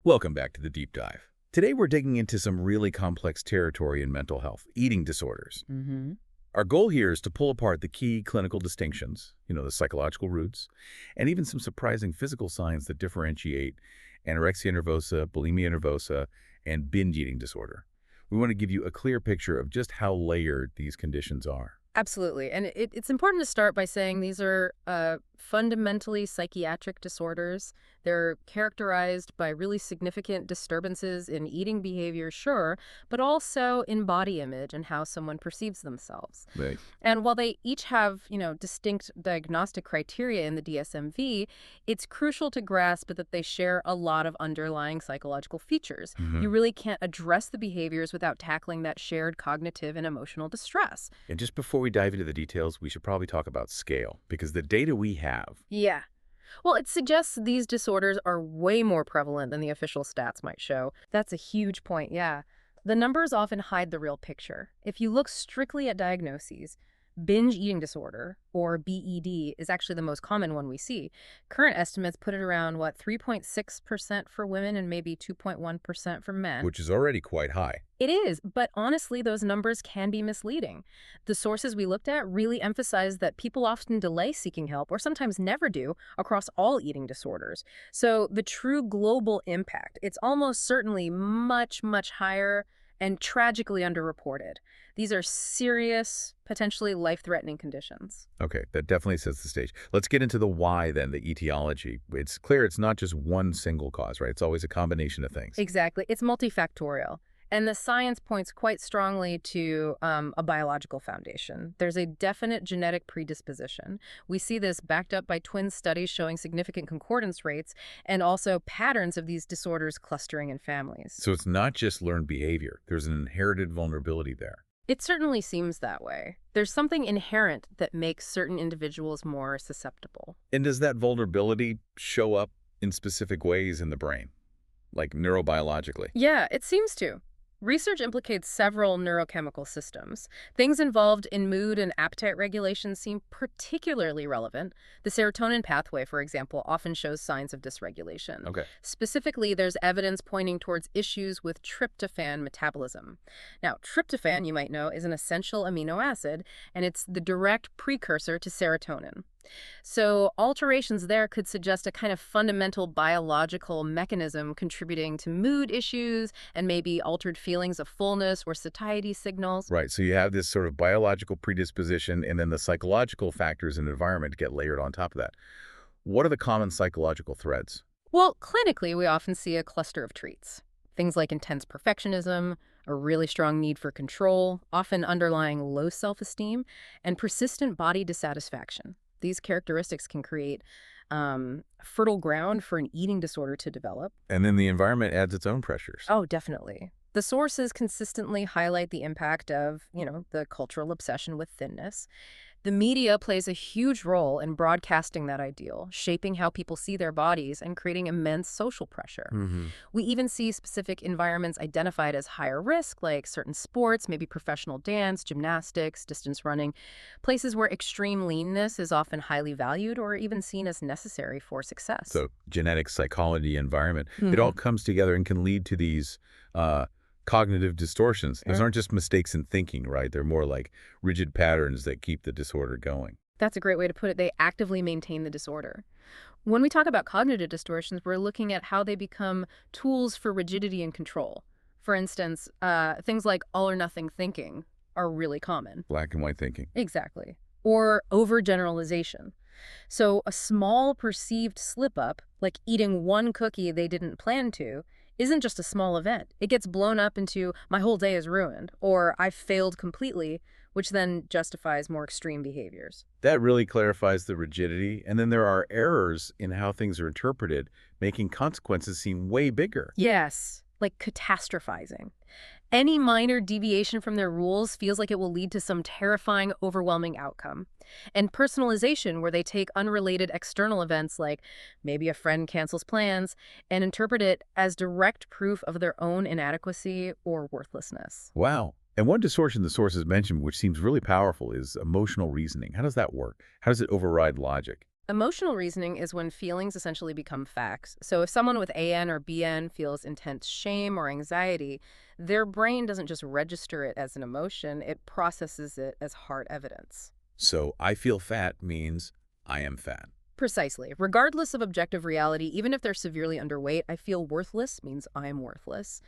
Welcome back to the deep dive. Today we're digging into some really complex territory in mental health, eating disorders. hmm Our goal here is to pull apart the key clinical distinctions, the psychological roots, and even some surprising physical signs that differentiate anorexia nervosa, bulimia nervosa, and binge eating disorder. We want to give you a clear picture of just how layered these conditions are. Absolutely. And it's important to start by saying these are fundamentally psychiatric disorders. They're characterized by really significant disturbances in eating behavior, sure, but also in body image and how someone perceives themselves. Right. And while they each have, distinct diagnostic criteria in the DSM-V, it's crucial to grasp that they share a lot of underlying psychological features. You really can't address the behaviors without tackling that shared cognitive and emotional distress. And just before we dive into the details, we should probably talk about scale, because the data we have. Yeah. Well, it suggests these disorders are way more prevalent than the official stats might show. That's a huge point, yeah. The numbers often hide the real picture. If you look strictly at diagnoses, binge eating disorder, or BED, is actually the most common one we see. Current estimates put it around, 3.6% for women and maybe 2.1% for men. Which is already quite high. It is, but honestly, those numbers can be misleading. The sources we looked at really emphasize that people often delay seeking help, or sometimes never do, across all eating disorders. So the true global impact, it's almost certainly much, much higher and tragically underreported. These are serious, potentially life-threatening conditions. Okay, that definitely sets the stage. Let's get into the why then, the etiology. It's clear it's not just one single cause, right? It's always a combination of things. Exactly. It's multifactorial. And the science points quite strongly to a biological foundation. There's a definite genetic predisposition. We see this backed up by twin studies showing significant concordance rates and also patterns of these disorders clustering in families. So it's not just learned behavior. There's an inherited vulnerability there. It certainly seems that way. There's something inherent that makes certain individuals more susceptible. And does that vulnerability show up in specific ways in the brain, like neurobiologically? Yeah, it seems to. Research implicates several neurochemical systems. Things involved in mood and appetite regulation seem particularly relevant. The serotonin pathway, for example, often shows signs of dysregulation. Okay. Specifically, there's evidence pointing towards issues with tryptophan metabolism. Now, tryptophan, you might know, is an essential amino acid, and it's the direct precursor to serotonin. So alterations there could suggest a kind of fundamental biological mechanism contributing to mood issues and maybe altered feelings of fullness or satiety signals. Right, so you have this sort of biological predisposition, and then the psychological factors and environment get layered on top of that. What are the common psychological threads? Well, clinically, we often see a cluster of traits. Things like intense perfectionism, a really strong need for control, often underlying low self-esteem, and persistent body dissatisfaction. These characteristics can create fertile ground for an eating disorder to develop. And then the environment adds its own pressures. Oh, definitely. The sources consistently highlight the impact of, the cultural obsession with thinness. The media plays a huge role in broadcasting that ideal, shaping how people see their bodies and creating immense social pressure. We even see specific environments identified as higher risk, like certain sports, maybe professional dance, gymnastics, distance running, places where extreme leanness is often highly valued or even seen as necessary for success. So genetics, psychology, environment, it all comes together and can lead to these cognitive distortions. Those aren't just mistakes in thinking, right? They're more like rigid patterns that keep the disorder going. That's a great way to put it. They actively maintain the disorder. When we talk about cognitive distortions, we're looking at how they become tools for rigidity and control. For instance, things like all or nothing thinking are really common. Black and white thinking. Exactly. Or overgeneralization. So a small perceived slip-up, like eating one cookie they didn't plan to, isn't just a small event. It gets blown up into my whole day is ruined, or I failed completely, which then justifies more extreme behaviors. That really clarifies the rigidity. And then there are errors in how things are interpreted, making consequences seem way bigger. Yes, like catastrophizing. Any minor deviation from their rules feels like it will lead to some terrifying, overwhelming outcome. And personalization, where they take unrelated external events like maybe a friend cancels plans and interpret it as direct proof of their own inadequacy or worthlessness. Wow. And one distortion the sources mentioned, which seems really powerful, is emotional reasoning. How does that work? How does it override logic? Emotional reasoning is when feelings essentially become facts. So if someone with AN or BN feels intense shame or anxiety, their brain doesn't just register it as an emotion, it processes it as hard evidence. So I feel fat means I am fat. Precisely. Regardless of objective reality, even if they're severely underweight, I feel worthless means I'm worthless.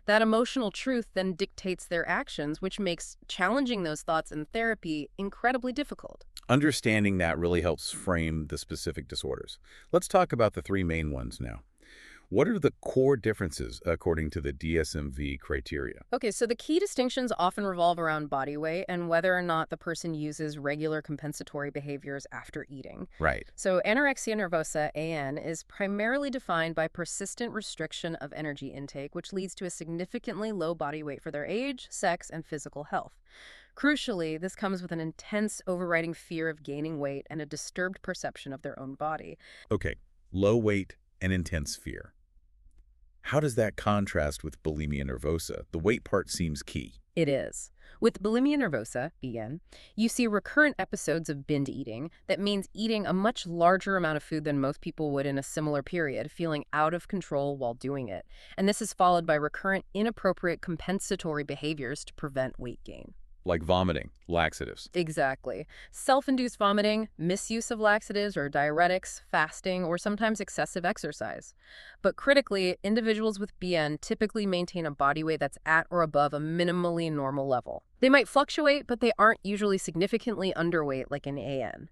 That emotional truth then dictates their actions, which makes challenging those thoughts in therapy incredibly difficult. Understanding that really helps frame the specific disorders. Let's talk about the three main ones now. What are the core differences according to the DSM-V criteria? Okay, so the key distinctions often revolve around body weight and whether or not the person uses regular compensatory behaviors after eating. Right. So anorexia nervosa, AN, is primarily defined by persistent restriction of energy intake, which leads to a significantly low body weight for their age, sex, and physical health. Crucially, this comes with an intense overriding fear of gaining weight and a disturbed perception of their own body. Okay, low weight and intense fear. How does that contrast with bulimia nervosa? The weight part seems key. It is. With bulimia nervosa, BN, you see recurrent episodes of binge eating. That means eating a much larger amount of food than most people would in a similar period, feeling out of control while doing it. And this is followed by recurrent inappropriate compensatory behaviors to prevent weight gain. Like vomiting, laxatives. Exactly. Self-induced vomiting, misuse of laxatives or diuretics, fasting, or sometimes excessive exercise. But critically, individuals with BN typically maintain a body weight that's at or above a minimally normal level. They might fluctuate, but they aren't usually significantly underweight like in AN.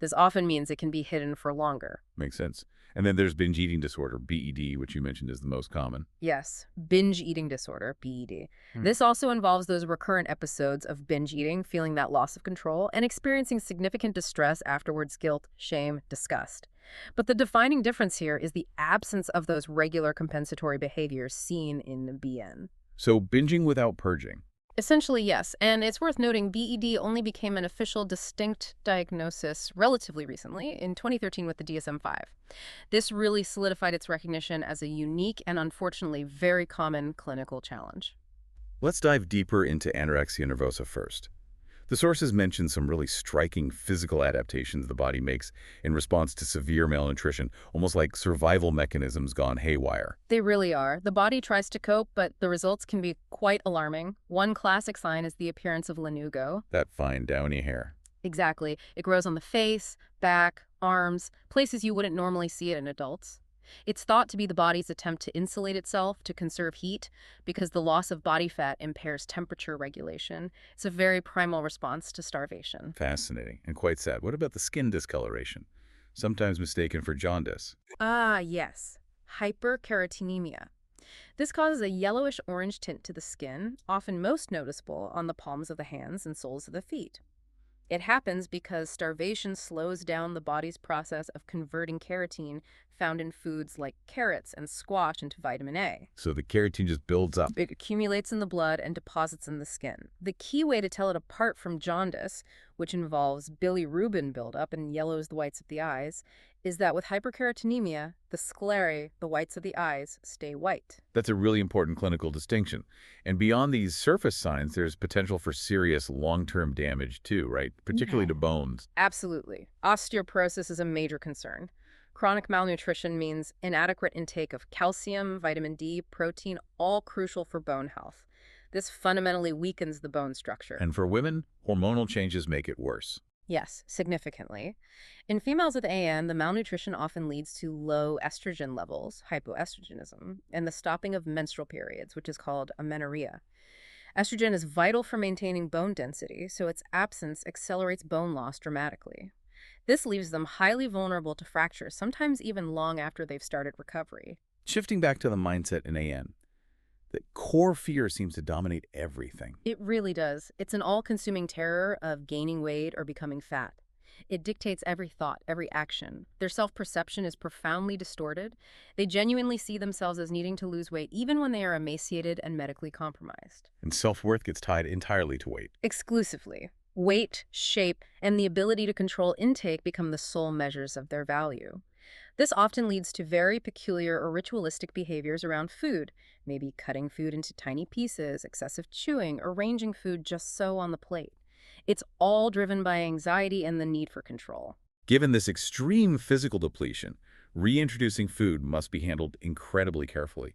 This often means it can be hidden for longer. Makes sense. And then there's binge eating disorder, BED, which you mentioned is the most common. Yes, binge eating disorder, BED. Hmm. This also involves those recurrent episodes of binge eating, feeling that loss of control, and experiencing significant distress afterwards, guilt, shame, disgust. But the defining difference here is the absence of those regular compensatory behaviors seen in BN. So binging without purging. Essentially, yes, and it's worth noting BED only became an official distinct diagnosis relatively recently, in 2013 with the DSM-5. This really solidified its recognition as a unique and unfortunately very common clinical challenge. Let's dive deeper into anorexia nervosa first. The sources mention some really striking physical adaptations the body makes in response to severe malnutrition, almost like survival mechanisms gone haywire. They really are. The body tries to cope, but the results can be quite alarming. One classic sign is the appearance of lanugo. That fine downy hair. Exactly. It grows on the face, back, arms, places you wouldn't normally see it in adults. It's thought to be the body's attempt to insulate itself to conserve heat because the loss of body fat impairs temperature regulation. It's a very primal response to starvation. Fascinating and quite sad. What about the skin discoloration? Sometimes mistaken for jaundice. Ah, yes. Hyperkeratinemia. This causes a yellowish-orange tint to the skin, often most noticeable on the palms of the hands and soles of the feet. It happens because starvation slows down the body's process of converting keratin found in foods like carrots and squash into vitamin A. So the keratin just builds up. It accumulates in the blood and deposits in the skin. The key way to tell it apart from jaundice, which involves bilirubin buildup and yellows the whites of the eyes, is that with hyperkeratinemia, the sclerae, the whites of the eyes, stay white. That's a really important clinical distinction. And beyond these surface signs, there's potential for serious long-term damage too, right? Particularly to bones. Absolutely. Osteoporosis is a major concern. Chronic malnutrition means inadequate intake of calcium, vitamin D, protein, all crucial for bone health. This fundamentally weakens the bone structure. And for women, hormonal changes make it worse. Yes, significantly. In females with AN, the malnutrition often leads to low estrogen levels, hypoestrogenism, and the stopping of menstrual periods, which is called amenorrhea. Estrogen is vital for maintaining bone density, so its absence accelerates bone loss dramatically. This leaves them highly vulnerable to fractures, sometimes even long after they've started recovery. Shifting back to the mindset in AN, the core fear seems to dominate everything. It really does. It's an all-consuming terror of gaining weight or becoming fat. It dictates every thought, every action. Their self-perception is profoundly distorted. They genuinely see themselves as needing to lose weight even when they are emaciated and medically compromised. And self-worth gets tied entirely to weight. Exclusively. Weight, shape, and the ability to control intake become the sole measures of their value. This often leads to very peculiar or ritualistic behaviors around food, maybe cutting food into tiny pieces, excessive chewing, arranging food just so on the plate. It's all driven by anxiety and the need for control. Given this extreme physical depletion, reintroducing food must be handled incredibly carefully.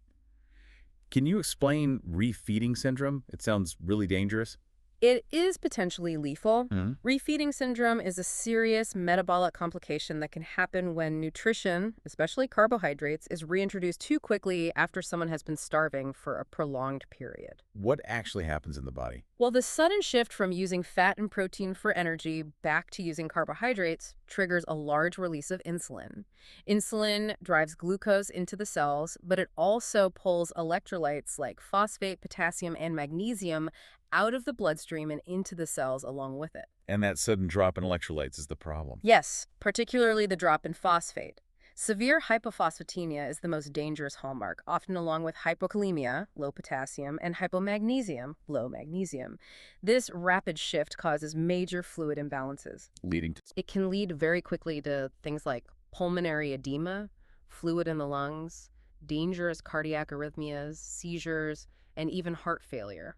Can you explain refeeding syndrome? It sounds really dangerous. It is potentially lethal. Hmm. Refeeding syndrome is a serious metabolic complication that can happen when nutrition, especially carbohydrates, is reintroduced too quickly after someone has been starving for a prolonged period. What actually happens in the body? Well, the sudden shift from using fat and protein for energy back to using carbohydrates triggers a large release of insulin. Insulin drives glucose into the cells, but it also pulls electrolytes like phosphate, potassium, and magnesium out of the bloodstream and into the cells along with it. And that sudden drop in electrolytes is the problem. Yes, particularly the drop in phosphate. Severe hypophosphatemia is the most dangerous hallmark, often along with hypokalemia, low potassium, and hypomagnesium, low magnesium. This rapid shift causes major fluid imbalances. Leading to... It can lead very quickly to things like pulmonary edema, fluid in the lungs, dangerous cardiac arrhythmias, seizures, and even heart failure.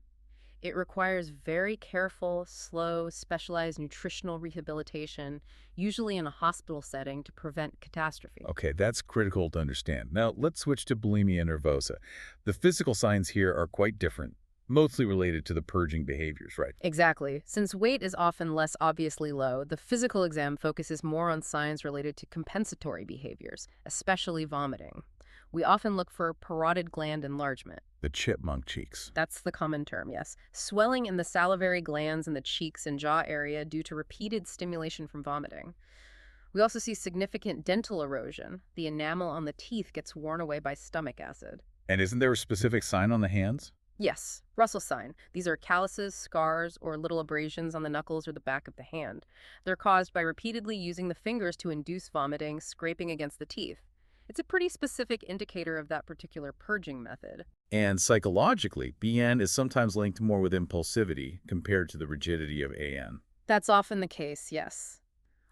It requires very careful, slow, specialized nutritional rehabilitation, usually in a hospital setting, to prevent catastrophe. Okay, that's critical to understand. Now, let's switch to bulimia nervosa. The physical signs here are quite different, mostly related to the purging behaviors, right? Exactly. Since weight is often less obviously low, the physical exam focuses more on signs related to compensatory behaviors, especially vomiting. We often look for parotid gland enlargement. The chipmunk cheeks. That's the common term, yes. Swelling in the salivary glands in the cheeks and jaw area due to repeated stimulation from vomiting. We also see significant dental erosion. The enamel on the teeth gets worn away by stomach acid. And isn't there a specific sign on the hands? Yes, Russell sign. These are calluses, scars, or little abrasions on the knuckles or the back of the hand. They're caused by repeatedly using the fingers to induce vomiting, scraping against the teeth. It's a pretty specific indicator of that particular purging method. And psychologically, BN is sometimes linked more with impulsivity compared to the rigidity of AN. That's often the case, yes.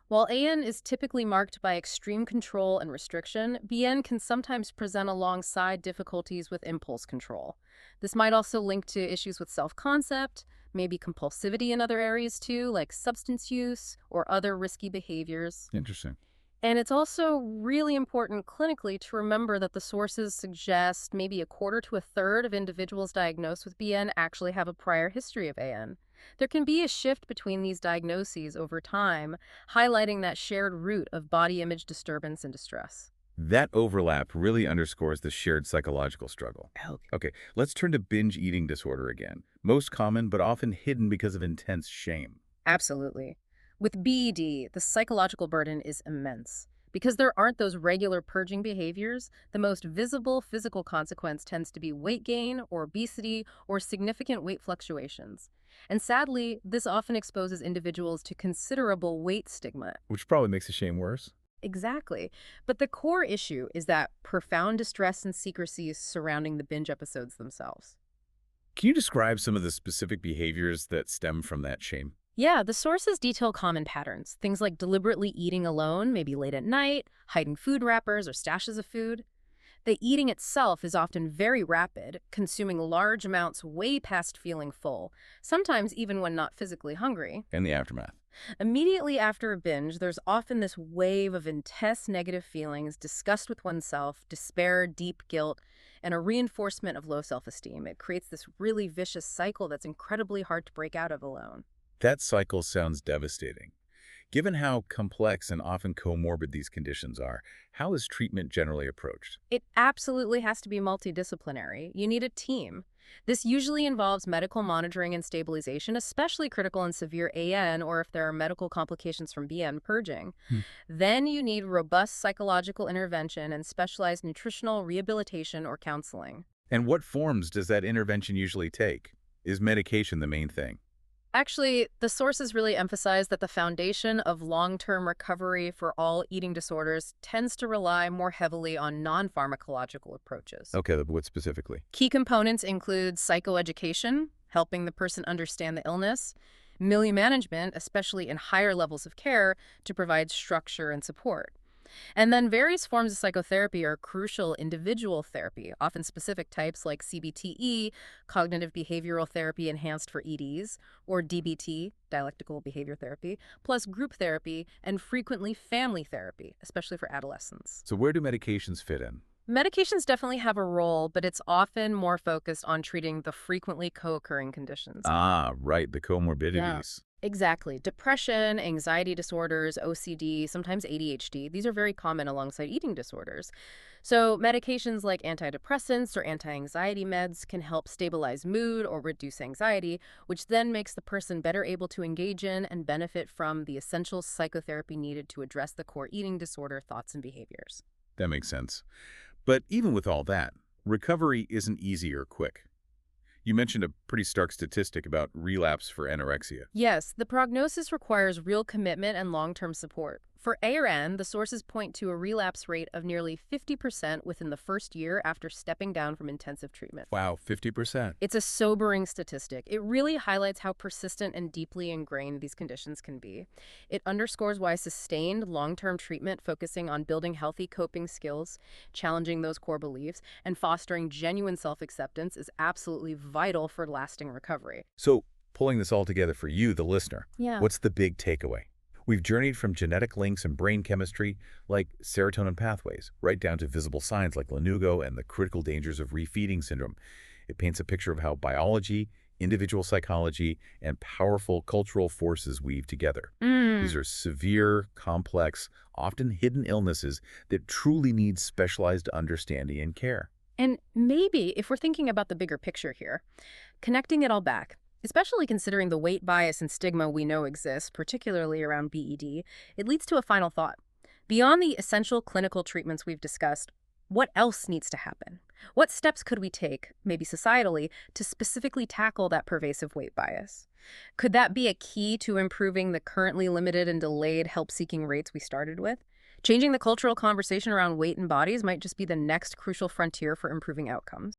While AN is typically marked by extreme control and restriction, BN can sometimes present alongside difficulties with impulse control. This might also link to issues with self-concept, maybe compulsivity in other areas too, like substance use or other risky behaviors. Interesting. And it's also really important clinically to remember that the sources suggest maybe a quarter to a third of individuals diagnosed with BN actually have a prior history of AN. There can be a shift between these diagnoses over time, highlighting that shared root of body image disturbance and distress. That overlap really underscores the shared psychological struggle. Okay, let's turn to binge eating disorder again. Most common, but often hidden because of intense shame. Absolutely. With BED, the psychological burden is immense. Because there aren't those regular purging behaviors, the most visible physical consequence tends to be weight gain or obesity or significant weight fluctuations. And sadly, this often exposes individuals to considerable weight stigma. Which probably makes the shame worse. Exactly. But the core issue is that profound distress and secrecy surrounding the binge episodes themselves. Can you describe some of the specific behaviors that stem from that shame? Yeah, the sources detail common patterns, things like deliberately eating alone, maybe late at night, hiding food wrappers or stashes of food. The eating itself is often very rapid, consuming large amounts way past feeling full, sometimes even when not physically hungry. And the aftermath. Immediately after a binge, there's often this wave of intense negative feelings, disgust with oneself, despair, deep guilt, and a reinforcement of low self-esteem. It creates this really vicious cycle that's incredibly hard to break out of alone. That cycle sounds devastating. Given how complex and often comorbid these conditions are, how is treatment generally approached? It absolutely has to be multidisciplinary. You need a team. This usually involves medical monitoring and stabilization, especially critical in severe AN or if there are medical complications from BN purging. Then you need robust psychological intervention and specialized nutritional rehabilitation or counseling. And what forms does that intervention usually take? Is medication the main thing? Actually, the sources really emphasize that the foundation of long-term recovery for all eating disorders tends to rely more heavily on non-pharmacological approaches. Okay, but what specifically? Key components include psychoeducation, helping the person understand the illness, milieu management, especially in higher levels of care, to provide structure and support. And then various forms of psychotherapy are crucial individual therapy, often specific types like CBTE, cognitive behavioral therapy enhanced for EDs, or DBT, dialectical behavior therapy, plus group therapy, and frequently family therapy, especially for adolescents. So where do medications fit in? Medications definitely have a role, but it's often more focused on treating the frequently co-occurring conditions. Ah, right, the Yeah. comorbidities. Exactly. Depression, anxiety disorders, OCD, sometimes ADHD, these are very common alongside eating disorders. So, medications like antidepressants or anti-anxiety meds can help stabilize mood or reduce anxiety, which then makes the person better able to engage in and benefit from the essential psychotherapy needed to address the core eating disorder thoughts and behaviors. That makes sense. But even with all that, recovery isn't easy or quick. You mentioned a pretty stark statistic about relapse for anorexia. Yes, the prognosis requires real commitment and long-term support. For ARN, the sources point to a relapse rate of nearly 50% within the first year after stepping down from intensive treatment. Wow, 50%. It's a sobering statistic. It really highlights how persistent and deeply ingrained these conditions can be. It underscores why sustained, long-term treatment focusing on building healthy coping skills, challenging those core beliefs, and fostering genuine self-acceptance is absolutely vital for lasting recovery. So, pulling this all together for you, the listener, Yeah. what's the big takeaway? We've journeyed from genetic links and brain chemistry, like serotonin pathways, right down to visible signs like lanugo and the critical dangers of refeeding syndrome. It paints a picture of how biology, individual psychology, and powerful cultural forces weave together. These Mm. are severe, complex, often hidden illnesses that truly need specialized understanding and care. And maybe, if we're thinking about the bigger picture here, connecting it all back, especially considering the weight bias and stigma we know exists, particularly around BED, it leads to a final thought. Beyond the essential clinical treatments we've discussed, what else needs to happen? What steps could we take, maybe societally, to specifically tackle that pervasive weight bias? Could that be a key to improving the currently limited and delayed help-seeking rates we started with? Changing the cultural conversation around weight and bodies might just be the next crucial frontier for improving outcomes.